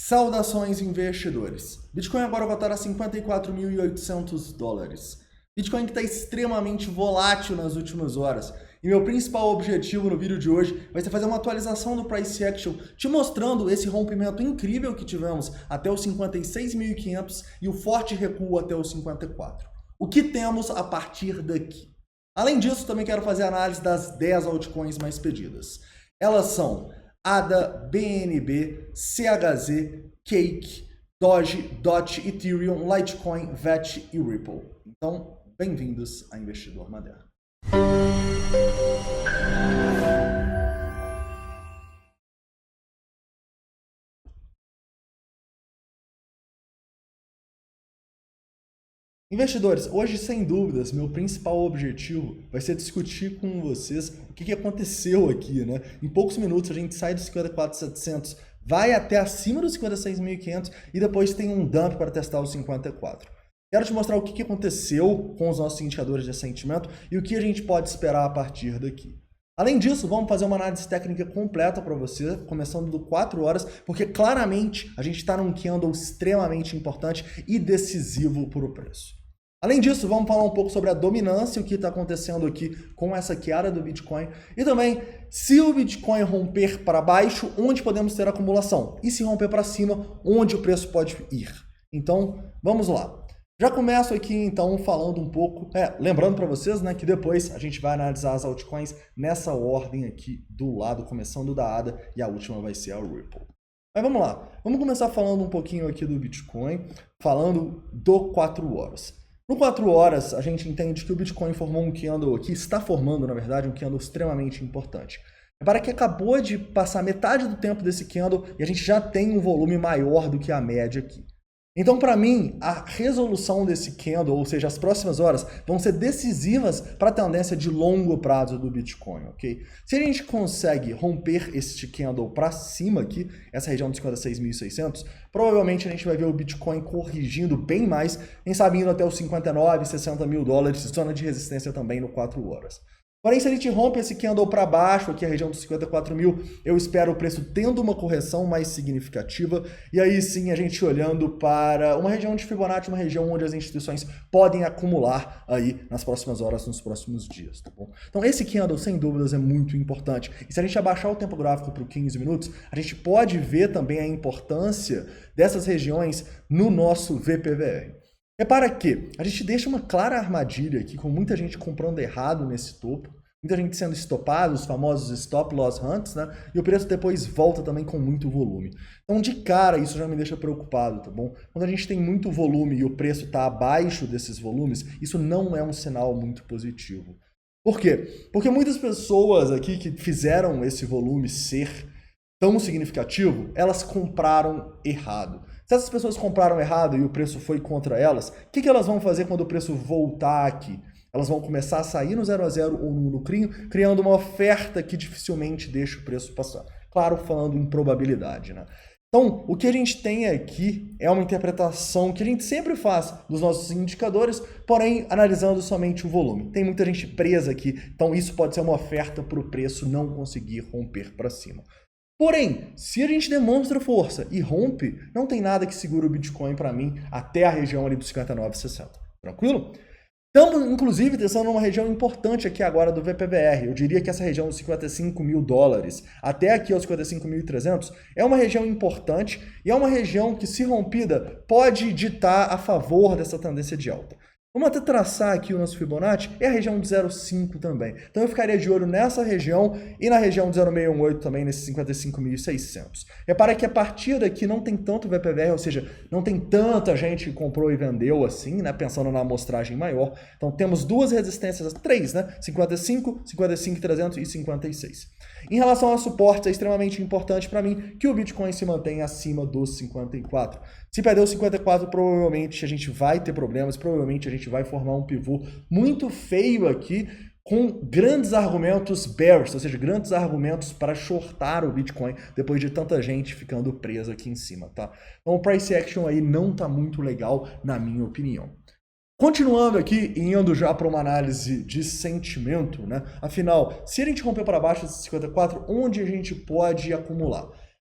Saudações, investidores. Bitcoin agora cotado a $54.800. Bitcoin que está extremamente volátil nas últimas horas. E meu principal objetivo no vídeo de hoje vai ser fazer uma atualização do Price Action, te mostrando esse rompimento incrível que tivemos até os 56.500 e o forte recuo até os 54. O que temos a partir daqui? Além disso, também quero fazer análise das 10 altcoins mais pedidas. Elas são ADA, BNB, CHZ, Cake, Doge, DOT, Ethereum, Litecoin, VET e Ripple. Então, bem-vindos a Investidor Moderno. Investidores, hoje, sem dúvidas, meu principal objetivo vai ser discutir com vocês o que aconteceu aqui, né? Em poucos minutos a gente sai dos 54.700, vai até acima dos 56.500 e depois tem um dump para testar os 54. Quero te mostrar o que aconteceu com os nossos indicadores de sentimento e o que a gente pode esperar a partir daqui. Além disso, vamos fazer uma análise técnica completa para você, começando do 4 horas, porque claramente a gente está num candle extremamente importante e decisivo para o preço. Além disso, vamos falar um pouco sobre a dominância, o que está acontecendo aqui com essa queda do Bitcoin. E também, se o Bitcoin romper para baixo, onde podemos ter acumulação? E se romper para cima, onde o preço pode ir? Então, vamos lá. Já começo aqui, então, falando um pouco... lembrando para vocês, né, que depois a gente vai analisar as altcoins nessa ordem aqui do lado, começando da ADA, e a última vai ser a Ripple. Mas vamos lá. Vamos começar falando um pouquinho aqui do Bitcoin, falando do 4 horas. No 4 horas, a gente entende que o Bitcoin formou um candle aqui, está formando, na verdade, um candle extremamente importante. Repara que acabou de passar metade do tempo desse candle e a gente já tem um volume maior do que a média aqui. Então, para mim, a resolução desse candle, ou seja, as próximas horas, vão ser decisivas para a tendência de longo prazo do Bitcoin, ok? Se a gente consegue romper este candle para cima aqui, essa região dos 56.600, provavelmente a gente vai ver o Bitcoin corrigindo bem mais, quem sabe indo até os 59, 60 mil dólares, zona de resistência também no 4 horas. Porém, se a gente rompe esse candle para baixo, aqui a região dos 54 mil, eu espero o preço tendo uma correção mais significativa, e aí sim a gente olhando para uma região de Fibonacci, uma região onde as instituições podem acumular aí nas próximas horas, nos próximos dias, tá bom? Então esse candle, sem dúvidas, é muito importante. E se a gente abaixar o tempo gráfico para 15 minutos, a gente pode ver também a importância dessas regiões no nosso VPVR. Repara que a gente deixa uma clara armadilha aqui, com muita gente comprando errado nesse topo, muita gente sendo estopada, os famosos stop loss hunts, né? E o preço depois volta também com muito volume. Então, de cara, isso já me deixa preocupado, tá bom? Quando a gente tem muito volume e o preço está abaixo desses volumes, isso não é um sinal muito positivo. Por quê? Porque muitas pessoas aqui que fizeram esse volume ser tão significativo, elas compraram errado. Se essas pessoas compraram errado e o preço foi contra elas, o que elas vão fazer quando o preço voltar aqui? Elas vão começar a sair no 0 a 0 ou no lucrinho, criando uma oferta que dificilmente deixa o preço passar. Claro, falando em probabilidade, né? Então, o que a gente tem aqui é uma interpretação que a gente sempre faz dos nossos indicadores, porém analisando somente o volume. Tem muita gente presa aqui, então isso pode ser uma oferta para o preço não conseguir romper para cima. Porém, se a gente demonstra força e rompe, não tem nada que segure o Bitcoin para mim até a região ali dos 59,60. Tranquilo? Estamos, inclusive, testando uma região importante aqui agora do VPVR. Eu diria que essa região dos 55 mil dólares até aqui aos 55.300 é uma região importante e é uma região que, se rompida, pode ditar a favor dessa tendência de alta. Vamos até traçar aqui o nosso Fibonacci, é a região de 0,5 também. Então eu ficaria de olho nessa região e na região de 0,618 também, nesses 55.600. Repara que a partir daqui não tem tanto VPVR, ou seja, não tem tanta gente que comprou e vendeu assim, né, pensando na amostragem maior. Então temos duas resistências, três, né, 55, 55.300 e 56. Em relação a suportes, é extremamente importante para mim que o Bitcoin se mantenha acima dos 54. Se perder os 54, provavelmente a gente vai ter problemas, provavelmente a gente vai formar um pivô muito feio aqui, com grandes argumentos bearish, ou seja, grandes argumentos para shortar o Bitcoin depois de tanta gente ficando presa aqui em cima, tá? Então o price action aí não tá muito legal, na minha opinião. Continuando aqui, indo já para uma análise de sentimento, né? Afinal, se a gente romper para baixo desses 54, onde a gente pode acumular?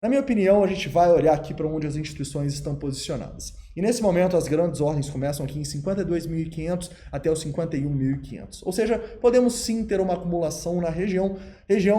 Na minha opinião, a gente vai olhar aqui para onde as instituições estão posicionadas. E nesse momento, as grandes ordens começam aqui em 52.500 até os 51.500. Ou seja, podemos sim ter uma acumulação na região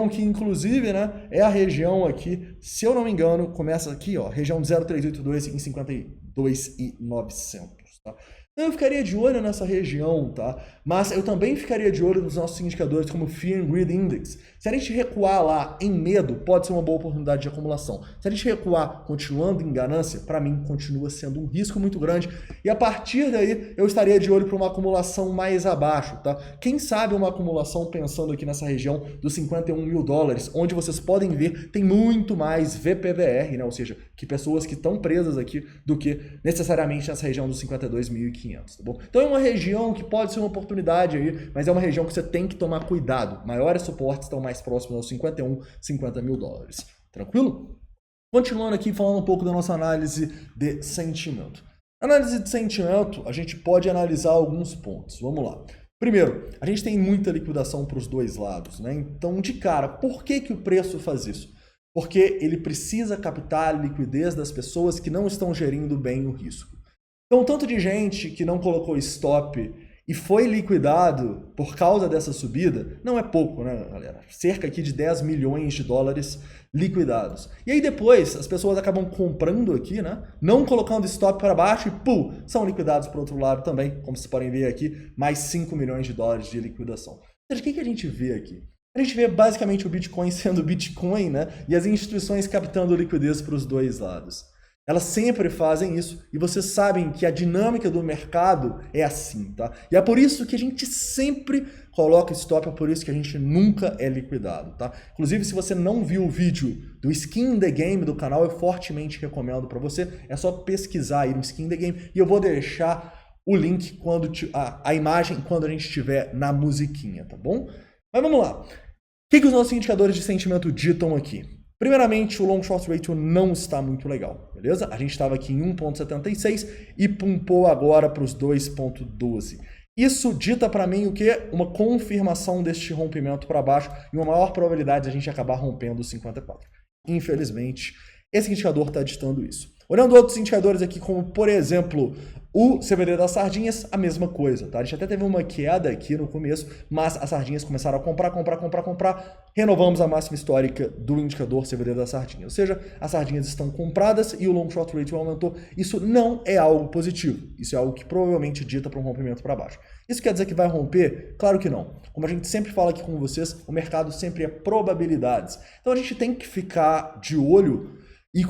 que inclusive, né, é a região aqui, se eu não me engano, começa aqui, ó, região 0,382 em 52.900, tá? Eu ficaria de olho nessa região, tá? Mas eu também ficaria de olho nos nossos indicadores como Fear and Greed Index. Se a gente recuar lá em medo, pode ser uma boa oportunidade de acumulação. Se a gente recuar continuando em ganância, para mim continua sendo um risco muito grande. E a partir daí, eu estaria de olho para uma acumulação mais abaixo, tá? Quem sabe uma acumulação pensando aqui nessa região dos 51 mil dólares, onde vocês podem ver, tem muito mais VPVR, né? Ou seja, que pessoas que estão presas aqui do que necessariamente nessa região dos 52.500. Tá bom? Então é uma região que pode ser uma oportunidade aí, mas é uma região que você tem que tomar cuidado. Maiores suportes estão mais próximos aos 51, 50 mil dólares. Tranquilo? Continuando aqui, falando um pouco da nossa análise de sentimento. Análise de sentimento, a gente pode analisar alguns pontos. Vamos lá. Primeiro, a gente tem muita liquidação para os dois lados, né? Então, de cara, por que o preço faz isso? Porque ele precisa captar a liquidez das pessoas que não estão gerindo bem o risco. Então, tanto de gente que não colocou stop e foi liquidado por causa dessa subida, não é pouco, né, galera? Cerca aqui de 10 milhões de dólares liquidados. E aí depois as pessoas acabam comprando aqui, né? Não colocando stop para baixo e, são liquidados para o outro lado também. Como vocês podem ver aqui, mais 5 milhões de dólares de liquidação. Ou seja, o que a gente vê aqui? A gente vê basicamente o Bitcoin sendo Bitcoin, né? E as instituições captando liquidez para os dois lados. Elas sempre fazem isso e vocês sabem que a dinâmica do mercado é assim, tá? E é por isso que a gente sempre coloca stop, é por isso que a gente nunca é liquidado, tá? Inclusive, se você não viu o vídeo do Skin in the Game do canal, eu fortemente recomendo para você. É só pesquisar aí no Skin in the Game e eu vou deixar o link, quando a imagem, quando a gente estiver na musiquinha, tá bom? Mas vamos lá. O que os nossos indicadores de sentimento ditam aqui? Primeiramente, o long short ratio não está muito legal, beleza? A gente estava aqui em 1,76 e pumpou agora para os 2,12. Isso dita para mim o quê? Uma confirmação deste rompimento para baixo e uma maior probabilidade de a gente acabar rompendo os 54. Infelizmente, esse indicador está ditando isso. Olhando outros indicadores aqui, como por exemplo, o CVD das sardinhas, a mesma coisa, tá? A gente até teve uma queda aqui no começo, mas as sardinhas começaram a comprar. Renovamos a máxima histórica do indicador CVD das sardinhas. Ou seja, as sardinhas estão compradas e o long short ratio aumentou. Isso não é algo positivo. Isso é algo que provavelmente dita para um rompimento para baixo. Isso quer dizer que vai romper? Claro que não. Como a gente sempre fala aqui com vocês, o mercado sempre é probabilidades. Então a gente tem que ficar de olho e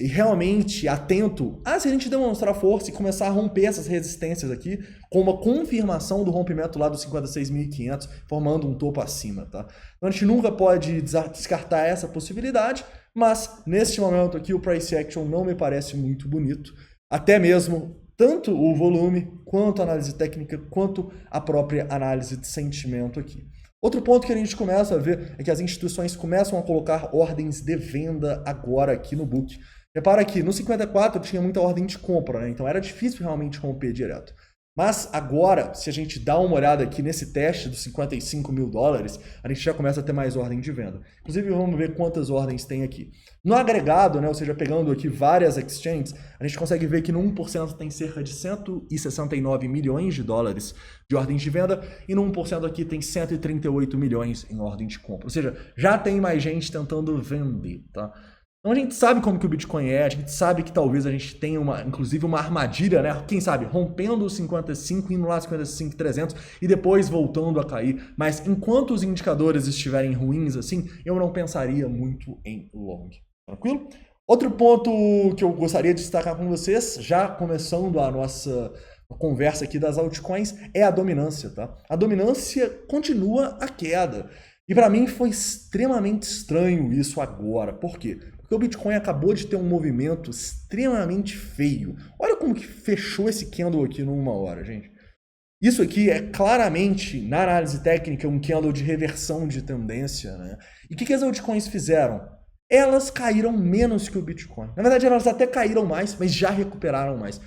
realmente atento se a gente demonstrar força e começar a romper essas resistências aqui com uma confirmação do rompimento lá dos 56.500, formando um topo acima, tá? Então a gente nunca pode descartar essa possibilidade, mas neste momento aqui o price action não me parece muito bonito, até mesmo tanto o volume, quanto a análise técnica, quanto a própria análise de sentimento aqui. Outro ponto que a gente começa a ver é que as instituições começam a colocar ordens de venda agora aqui no book. Repara que no 54 tinha muita ordem de compra, né? Então era difícil realmente romper direto. Mas agora, se a gente dá uma olhada aqui nesse teste dos 55 mil dólares, a gente já começa a ter mais ordem de venda. Inclusive, vamos ver quantas ordens tem aqui. No agregado, né, ou seja, pegando aqui várias exchanges, a gente consegue ver que no 1% tem cerca de 169 milhões de dólares de ordens de venda e no 1% aqui tem 138 milhões em ordem de compra. Ou seja, já tem mais gente tentando vender, tá? Então a gente sabe como que o Bitcoin é, a gente sabe que talvez a gente tenha inclusive uma armadilha, né? Quem sabe, rompendo os 55, indo lá 55.300 e depois voltando a cair. Mas enquanto os indicadores estiverem ruins assim, eu não pensaria muito em long. Tranquilo? Outro ponto que eu gostaria de destacar com vocês, já começando a nossa conversa aqui das altcoins, é a dominância, tá? A dominância continua a queda. E para mim foi extremamente estranho isso agora. Por quê? Porque o Bitcoin acabou de ter um movimento extremamente feio. Olha como que fechou esse candle aqui numa hora, gente. Isso aqui é claramente, na análise técnica, um candle de reversão de tendência, né? E o que as altcoins fizeram? Elas caíram menos que o Bitcoin. Na verdade, elas até caíram mais, mas já recuperaram mais.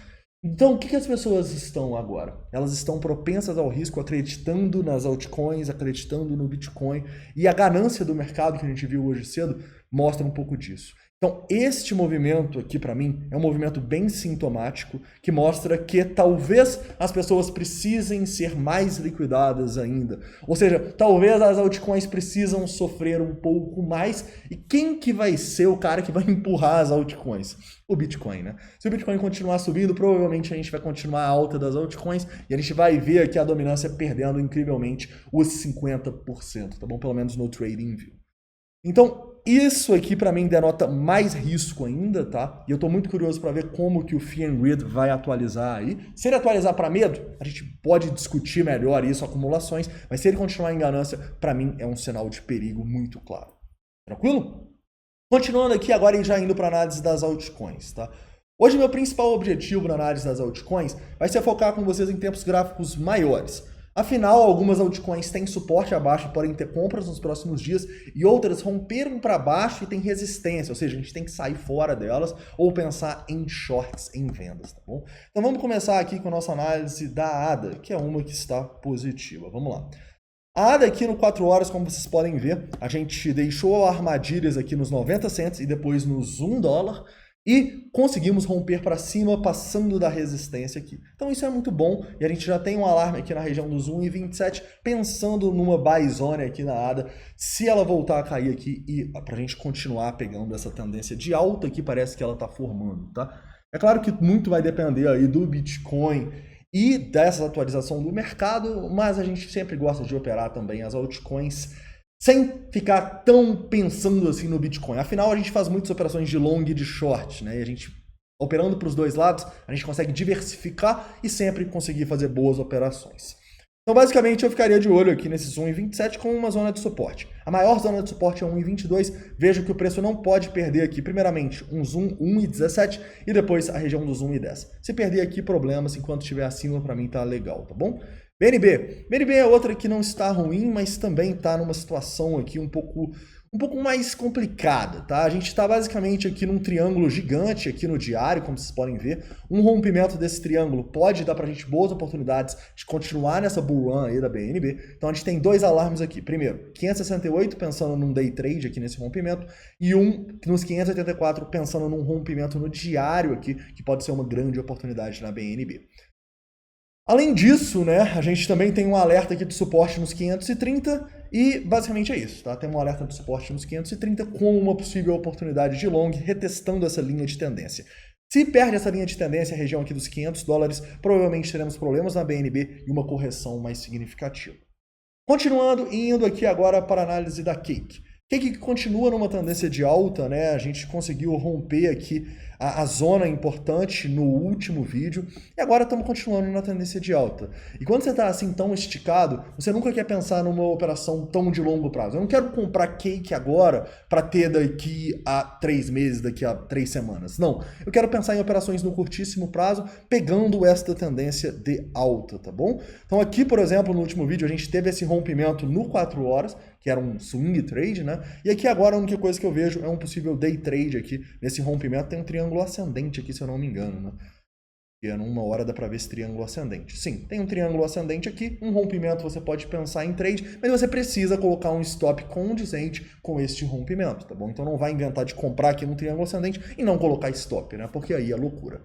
Então, o que as pessoas estão agora? Elas estão propensas ao risco, acreditando nas altcoins, acreditando no Bitcoin. E a ganância do mercado que a gente viu hoje cedo mostra um pouco disso. Então, este movimento aqui, para mim, é um movimento bem sintomático, que mostra que talvez as pessoas precisem ser mais liquidadas ainda. Ou seja, talvez as altcoins precisam sofrer um pouco mais. E quem que vai ser o cara que vai empurrar as altcoins? O Bitcoin, né? Se o Bitcoin continuar subindo, provavelmente a gente vai continuar a alta das altcoins e a gente vai ver aqui a dominância perdendo incrivelmente os 50%, tá bom? Pelo menos no TradingView. Então, isso aqui para mim denota mais risco ainda, tá? E eu tô muito curioso para ver como que o Fear and Greed vai atualizar aí. Se ele atualizar para medo, a gente pode discutir melhor isso, acumulações, mas se ele continuar em ganância, para mim é um sinal de perigo muito claro. Tranquilo? Continuando aqui agora e já indo para análise das altcoins, tá? Hoje meu principal objetivo na análise das altcoins vai ser focar com vocês em tempos gráficos maiores. Afinal, algumas altcoins têm suporte abaixo e podem ter compras nos próximos dias e outras romperam para baixo e têm resistência, ou seja, a gente tem que sair fora delas ou pensar em shorts, em vendas, tá bom? Então vamos começar aqui com a nossa análise da ADA, que é uma que está positiva. Vamos lá. A ADA aqui no 4 horas, como vocês podem ver, a gente deixou armadilhas aqui nos 90 cents e depois nos $1 e conseguimos romper para cima passando da resistência aqui. Então isso é muito bom e a gente já tem um alarme aqui na região dos 1,27 pensando numa buy zone aqui na ADA se ela voltar a cair aqui e para a gente continuar pegando essa tendência de alta que parece que ela está formando, tá? É claro que muito vai depender aí do Bitcoin e dessa atualização do mercado, mas a gente sempre gosta de operar também as altcoins sem ficar tão pensando assim no Bitcoin. Afinal, a gente faz muitas operações de long e de short, né? E a gente, operando para os dois lados, a gente consegue diversificar e sempre conseguir fazer boas operações. Então, basicamente, eu ficaria de olho aqui nesses 1,27 com uma zona de suporte. A maior zona de suporte é 1,22. Vejo que o preço não pode perder aqui, primeiramente, uns 1,17 e depois a região dos 1,10. Se perder aqui, problemas. Enquanto estiver acima, para mim tá legal, tá bom? BNB. BNB é outra que não está ruim, mas também está numa situação aqui um pouco mais complicada, tá? A gente está basicamente aqui num triângulo gigante aqui no diário, como vocês podem ver. Um rompimento desse triângulo pode dar pra gente boas oportunidades de continuar nessa bull run aí da BNB. Então a gente tem dois alarmes aqui. Primeiro, 568 pensando num day trade aqui nesse rompimento e um nos 584 pensando num rompimento no diário aqui, que pode ser uma grande oportunidade na BNB. Além disso, né, a gente também tem um alerta aqui de suporte nos 530 e basicamente é isso, tá? Tem um alerta de suporte nos 530 com uma possível oportunidade de long retestando essa linha de tendência. Se perde essa linha de tendência, a região aqui dos $500, provavelmente teremos problemas na BNB e uma correção mais significativa. Continuando e indo aqui agora para a análise da Cake. Cake continua numa tendência de alta, né? A gente conseguiu romper aqui a zona importante no último vídeo e agora estamos continuando na tendência de alta. E quando você está assim tão esticado, você nunca quer pensar numa operação tão de longo prazo. Eu não quero comprar Cake agora para ter daqui a 3 meses, daqui a 3 semanas. Não, eu quero pensar em operações no curtíssimo prazo, pegando esta tendência de alta, tá bom? Então aqui, por exemplo, no último vídeo a gente teve esse rompimento no 4 horas, que era um swing trade, né? E aqui agora a única coisa que eu vejo é um possível day trade aqui. Nesse rompimento tem um triângulo ascendente aqui, se eu não me engano, né? E numa hora dá para ver esse triângulo ascendente. Sim, tem um triângulo ascendente aqui, um rompimento você pode pensar em trade, mas você precisa colocar um stop condizente com este rompimento, tá bom? Então não vai inventar de comprar aqui no triângulo ascendente e não colocar stop, né? Porque aí é loucura.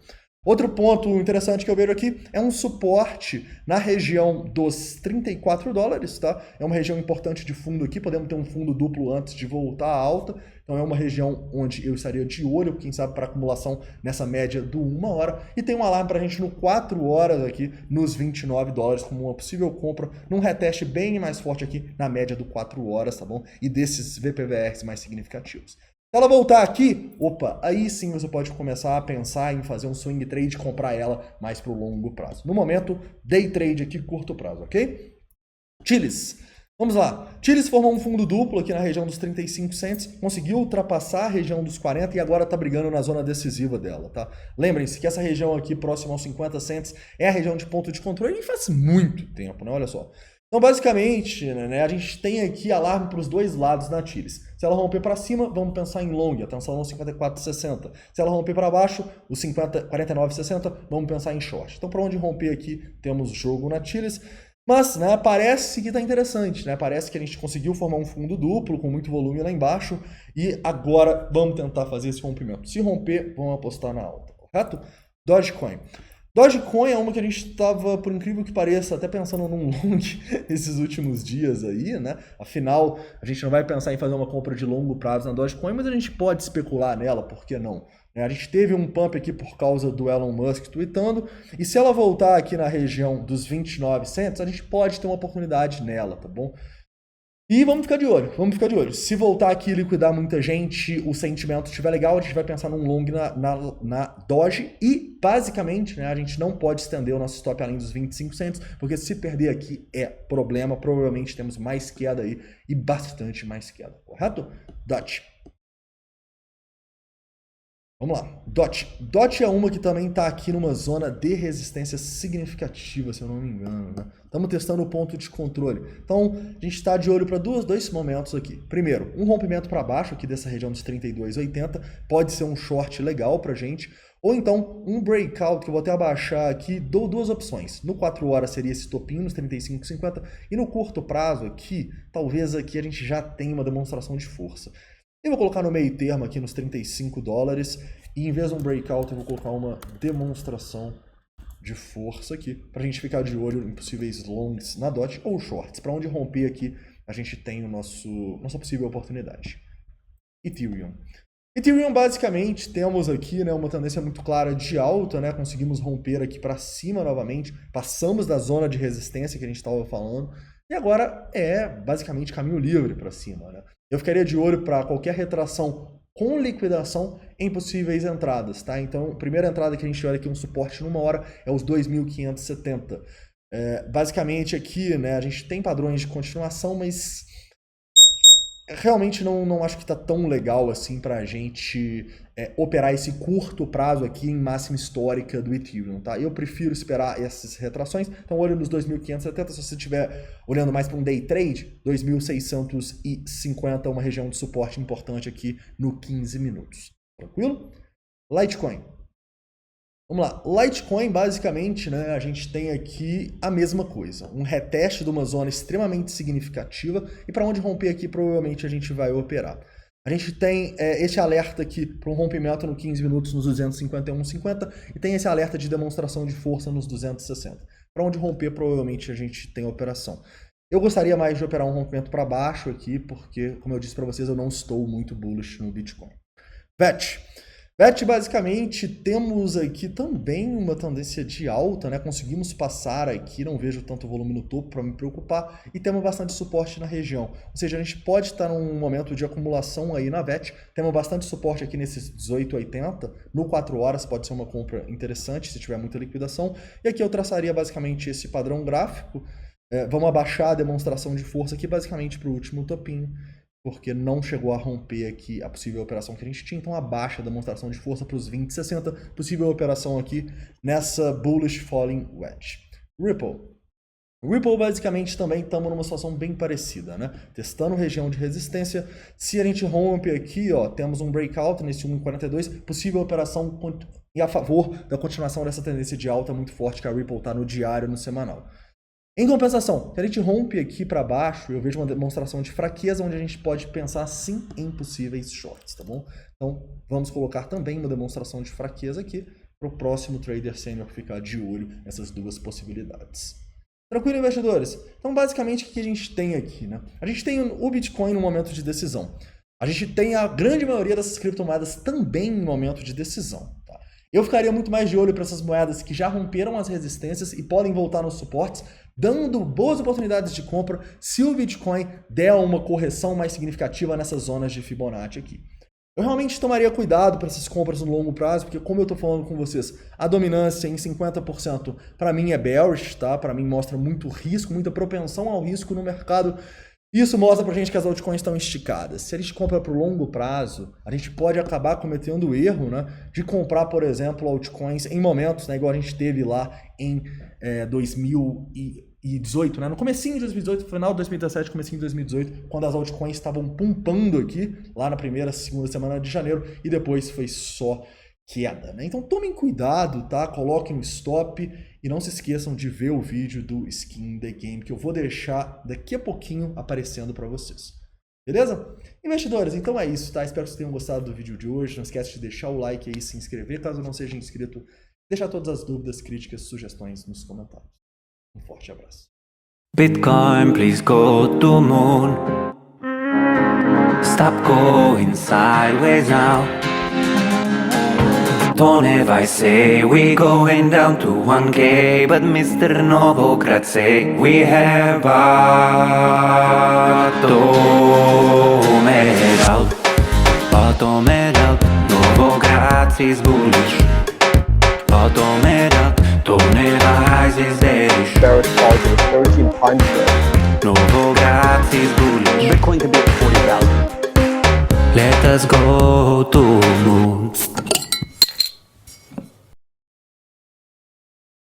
Outro ponto interessante que eu vejo aqui é um suporte na região dos $34, tá? É uma região importante de fundo aqui, podemos ter um fundo duplo antes de voltar à alta, então é uma região onde eu estaria de olho, quem sabe para acumulação nessa média do 1 hora, e tem um alarme para a gente no 4 horas aqui, nos $29, como uma possível compra, num reteste bem mais forte aqui na média do 4 horas, tá bom? E desses VPVRs mais significativos. Se ela voltar aqui, opa, aí sim você pode começar a pensar em fazer um swing trade e comprar ela mais para o longo prazo. No momento, day trade aqui, curto prazo, ok? Chiles. Vamos lá. Chiles formou um fundo duplo aqui na região dos 35 cents, conseguiu ultrapassar a região dos 40 e agora está brigando na zona decisiva dela, tá? Lembrem-se que essa região aqui, próxima aos 50 cents, é a região de ponto de controle e faz muito tempo, né? Olha só. Então, basicamente, né, a gente tem aqui alarme para os dois lados na Chiles. Se ela romper para cima, vamos pensar em long, atenção nos 54,60. Se ela romper para baixo, os 49,60, vamos pensar em short. Então, para onde romper aqui, temos jogo na Chiles. Mas, né, parece que tá interessante, né? Parece que a gente conseguiu formar um fundo duplo com muito volume lá embaixo e agora vamos tentar fazer esse rompimento. Se romper, vamos apostar na alta, correto? Dogecoin. Dogecoin é uma que a gente estava, por incrível que pareça, até pensando num long esses últimos dias aí, né? Afinal, a gente não vai pensar em fazer uma compra de longo prazo na Dogecoin, mas a gente pode especular nela, por que não? A gente teve um pump aqui por causa do Elon Musk tweetando, e se ela voltar aqui na região dos 29 centos, a gente pode ter uma oportunidade nela, tá bom? E vamos ficar de olho, vamos ficar de olho. Se voltar aqui e liquidar muita gente, o sentimento estiver legal, a gente vai pensar num long na Doge e, basicamente, né, a gente não pode estender o nosso stop além dos 25 centos, porque se perder aqui é problema, provavelmente temos mais queda aí e bastante mais queda, correto? Doge. Vamos lá, DOT. DOT é uma que também está aqui numa zona de resistência significativa, se eu não me engano, né? Estamos testando o ponto de controle. Então, a gente está de olho para dois momentos aqui. Primeiro, um rompimento para baixo aqui dessa região dos 32,80 pode ser um short legal para a gente. Ou então, um breakout, que eu vou até abaixar aqui, dou duas opções. No 4 horas seria esse topinho nos 35,50 e no curto prazo aqui, talvez aqui a gente já tenha uma demonstração de força. Eu vou colocar no meio termo aqui nos 35 dólares e em vez de um breakout eu vou colocar uma demonstração de força aqui para a gente ficar de olho em possíveis longs na DOT ou shorts. Para onde romper aqui a gente tem nossa possível oportunidade. Ethereum. Ethereum basicamente temos aqui, né, uma tendência muito clara de alta, né? Conseguimos romper aqui para cima novamente, passamos da zona de resistência que a gente estava falando e agora é basicamente caminho livre para cima, né? Eu ficaria de olho para qualquer retração com liquidação em possíveis entradas, tá? Então, a primeira entrada que a gente olha aqui, um suporte numa hora, é os 2.570. Basicamente aqui, né, a gente tem padrões de continuação, mas realmente não acho que está tão legal assim para a gente operar esse curto prazo aqui em máxima histórica do Ethereum, tá? Eu prefiro esperar essas retrações, então olho nos 2.570, se você estiver olhando mais para um day trade, 2.650, uma região de suporte importante aqui no 15 minutos, tranquilo? Litecoin. Vamos lá, Litecoin basicamente, né, a gente tem aqui a mesma coisa, um reteste de uma zona extremamente significativa e para onde romper aqui provavelmente a gente vai operar. A gente tem esse alerta aqui para um rompimento no 15 minutos nos 251,50 e tem esse alerta de demonstração de força nos 260. Para onde romper provavelmente a gente tem operação. Eu gostaria mais de operar um rompimento para baixo aqui porque, como eu disse para vocês, eu não estou muito bullish no Bitcoin. VET. VET, basicamente, temos aqui também uma tendência de alta, né? Conseguimos passar aqui, não vejo tanto volume no topo para me preocupar, e temos bastante suporte na região. Ou seja, a gente pode estar num momento de acumulação aí na VET, temos bastante suporte aqui nesses 18,80, no 4 horas pode ser uma compra interessante se tiver muita liquidação, e aqui eu traçaria basicamente esse padrão gráfico, vamos abaixar a demonstração de força aqui basicamente para o último topinho, porque não chegou a romper aqui a possível operação que a gente tinha, então abaixa a demonstração de força para os 20,60, possível operação aqui nessa bullish falling wedge. Ripple. Ripple basicamente também estamos numa situação bem parecida, né? Testando região de resistência, se a gente rompe aqui, ó, temos um breakout nesse 1,42, possível operação e a favor da continuação dessa tendência de alta muito forte que a Ripple está no diário, no semanal. Em compensação, se a gente rompe aqui para baixo, eu vejo uma demonstração de fraqueza onde a gente pode pensar sim em possíveis shorts, tá bom? Então, vamos colocar também uma demonstração de fraqueza aqui para o próximo trader sênior ficar de olho nessas duas possibilidades. Tranquilo, investidores? Então, basicamente, o que a gente tem aqui, né? A gente tem o Bitcoin no momento de decisão. A gente tem a grande maioria dessas criptomoedas também em momento de decisão, tá? Eu ficaria muito mais de olho para essas moedas que já romperam as resistências e podem voltar nos suportes, dando boas oportunidades de compra se o Bitcoin der uma correção mais significativa nessas zonas de Fibonacci aqui. Eu realmente tomaria cuidado para essas compras no longo prazo, porque como eu estou falando com vocês, a dominância em 50% para mim é bearish, tá? Para mim mostra muito risco, muita propensão ao risco no mercado. Isso mostra pra gente que as altcoins estão esticadas. Se a gente compra para o longo prazo, a gente pode acabar cometendo o erro, né, de comprar, por exemplo, altcoins em momentos, né, igual a gente teve lá em 2018, né, no comecinho de 2018, final de 2017, comecinho de 2018, quando as altcoins estavam pumpando aqui, lá na primeira, segunda semana de janeiro, e depois foi só queda, né? Então tomem cuidado, tá? Coloquem um stop e não se esqueçam de ver o vídeo do Skin the Game, que eu vou deixar daqui a pouquinho aparecendo para vocês. Beleza? Investidores, então é isso, tá? Espero que vocês tenham gostado do vídeo de hoje. Não esquece de deixar o like aí, se inscrever, caso não seja inscrito. Deixar todas as dúvidas, críticas, sugestões nos comentários. Um forte abraço. Bitcoin, please go to moon. Stop going sideways now. Don't ever say we going down to 1K, but Mr. Novogratz say we have bottomed out. Novogratz is bullish. Bottomed out, don't ever rise is bearish. Barrett target 13 times there. Novogratz is bullish. Bitcoin could be at 40,000. Let us go to moon.